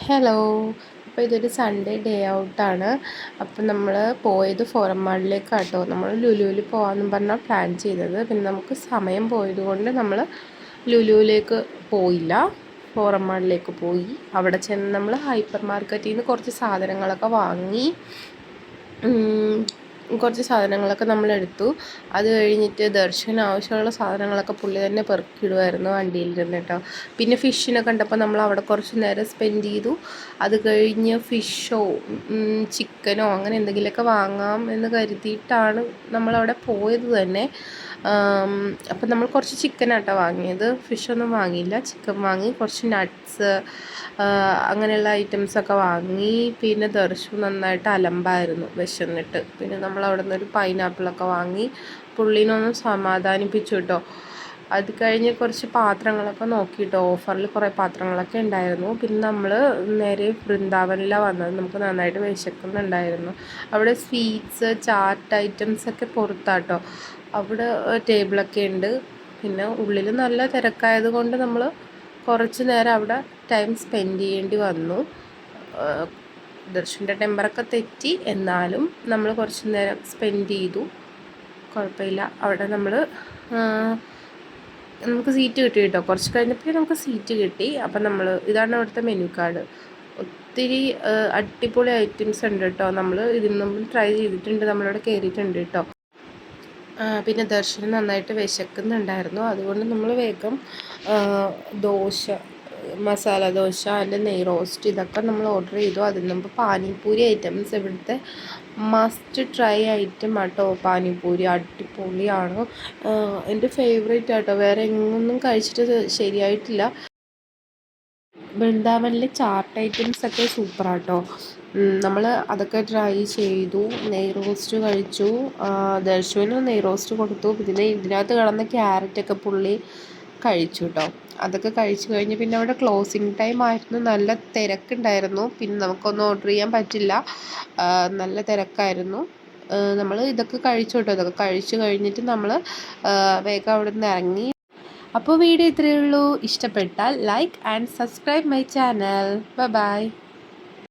Hello. അപ്പോൾ ഇതൊരു Sunday day ഔട്ടാണ്. അപ്പം നമ്മൾ പോയത് ഫോറം മാളിലേക്കാട്ടോ. നമ്മൾ ലുലുവിൽ പോകാമെന്ന് പറഞ്ഞാൽ പ്ലാൻ ചെയ്തത്. പിന്നെ നമുക്ക് സമയം പോയത് കൊണ്ട് നമ്മൾ ലുലുവിലേക്ക് പോയില്ല, ഫോറം മാളിലേക്ക് പോയി. അവിടെ ചെന്ന് നമ്മൾ ഹൈപ്പർ മാർക്കറ്റിൽ നിന്ന് കുറച്ച് സാധനങ്ങളൊക്കെ വാങ്ങി. കുറച്ച് സാധനങ്ങളൊക്കെ നമ്മളെടുത്തു. അത് കഴിഞ്ഞിട്ട് ദർശന് ആവശ്യമുള്ള സാധനങ്ങളൊക്കെ പുള്ളി തന്നെ പെറുക്കിയിടുമായിരുന്നു വണ്ടിയിലിരുന്ന് കേട്ടോ. പിന്നെ ഫിഷിനെ കണ്ടപ്പോൾ നമ്മൾ അവിടെ കുറച്ച് നേരം സ്പെൻഡ് ചെയ്തു. അത് കഴിഞ്ഞ് ഫിഷോ ചിക്കനോ അങ്ങനെ എന്തെങ്കിലുമൊക്കെ വാങ്ങാം എന്ന് കരുതിയിട്ടാണ് നമ്മളവിടെ പോയത് തന്നെ. അപ്പം നമ്മൾ കുറച്ച് ചിക്കനാട്ടോ വാങ്ങിയത്, ഫിഷൊന്നും വാങ്ങിയില്ല. ചിക്കൻ വാങ്ങി, കുറച്ച് നട്ട്സ് അങ്ങനെയുള്ള ഐറ്റംസൊക്കെ വാങ്ങി. പിന്നെ ദർശു നന്നായിട്ട് അലമ്പായിരുന്നു വിശന്നിട്ട്. പിന്നെ നമ്മൾ അവിടെ നിന്നൊരു പൈനാപ്പിളൊക്കെ വാങ്ങി പുള്ളീനൊന്ന് സമാധാനിപ്പിച്ചു കേട്ടോ. അത് കഴിഞ്ഞ് കുറച്ച് പാത്രങ്ങളൊക്കെ നോക്കിയിട്ടോ. ഓഫറിൽ കുറേ പാത്രങ്ങളൊക്കെ ഉണ്ടായിരുന്നു. പിന്നെ നമ്മൾ നേരെ വൃന്ദാവനിലാണ് വന്നത്. നമുക്ക് നന്നായിട്ട് വിശക്കുന്നുണ്ടായിരുന്നു. അവിടെ സ്വീറ്റ്സ് ചാറ്റ് ഐറ്റംസൊക്കെ പുറത്താട്ടോ. അവിടെ ടേബിളൊക്കെ ഉണ്ട്. പിന്നെ ഉള്ളിൽ നല്ല തിരക്കായത് കൊണ്ട് നമ്മൾ കുറച്ച് നേരം അവിടെ ടൈം സ്പെൻഡ് ചെയ്യേണ്ടി വന്നു. ദർശൻ്റെ ടെമ്പറൊക്കെ തെറ്റി, എന്നാലും നമ്മൾ കുറച്ച് നേരം സ്പെൻഡ് ചെയ്തു, കുഴപ്പമില്ല. അവിടെ നമുക്ക് സീറ്റ് കിട്ടി കേട്ടോ. കുറച്ച് കഴിഞ്ഞപ്പോൾ നമുക്ക് സീറ്റ് കിട്ടി. അപ്പം നമ്മൾ ഇതാണ് അവിടുത്തെ മെനു കാർഡ്. ഒത്തിരി അടിപൊളി ഐറ്റംസ് ഉണ്ട് കേട്ടോ. നമ്മൾ ഇതിന് മുമ്പ് ട്രൈ ചെയ്തിട്ടുണ്ട്, നമ്മളിവിടെ കയറിയിട്ടുണ്ട് കേട്ടോ. പിന്നെ ദർശനം നന്നായിട്ട് വിശക്കുന്നുണ്ടായിരുന്നു. അതുകൊണ്ട് നമ്മൾ വേഗം ദോശ, മസാല ദോശ, അതിൻ്റെ നെയ് റോസ്റ്റ് ഇതൊക്കെ നമ്മൾ ഓർഡർ ചെയ്തു. അതിന് മുമ്പ് പാനിപൂരി ഐറ്റംസ് ഇവിടുത്തെ മസ്റ്റ് ട്രൈ ഐറ്റം ആട്ടോ. പാനിപൂരി അടിപൊളിയാണ്, എൻ്റെ ഫേവറേറ്റ് ആട്ടോ. വേറെ എങ്ങൊന്നും കഴിച്ചിട്ട് ശരിയായിട്ടില്ല. വൃന്ദാവനിലെ ചാട്ട് ഐറ്റംസൊക്കെ സൂപ്പറാട്ടോ. നമ്മൾ അതൊക്കെ ട്രൈ ചെയ്തു. നെയ് റോസ്റ്റ് കഴിച്ചു. ദർശുവിന് നെയ് റോസ്റ്റ് കൊടുത്തു. പിന്നെ ഇതിനകത്ത് കിടന്ന ക്യാരറ്റൊക്കെ പുള്ളി കഴിച്ചു കേട്ടോ. അതൊക്കെ കഴിച്ചു കഴിഞ്ഞ് പിന്നെ അവിടെ ക്ലോസിങ് ടൈം ആയിരുന്നു. നല്ല തിരക്കുണ്ടായിരുന്നു. പിന്നെ നമുക്കൊന്നും ഓർഡർ ചെയ്യാൻ പറ്റില്ല, നല്ല തിരക്കായിരുന്നു. നമ്മൾ ഇതൊക്കെ കഴിച്ചു കേട്ടോ. ഇതൊക്കെ കഴിച്ചു കഴിഞ്ഞിട്ട് നമ്മൾ വേഗം അവിടെ നിന്ന് ഇറങ്ങി. അപ്പോൾ വീഡിയോ ഇത്രയേ ഉള്ളൂ. ഇഷ്ടപ്പെട്ടാൽ like and subscribe my channel. Bye bye.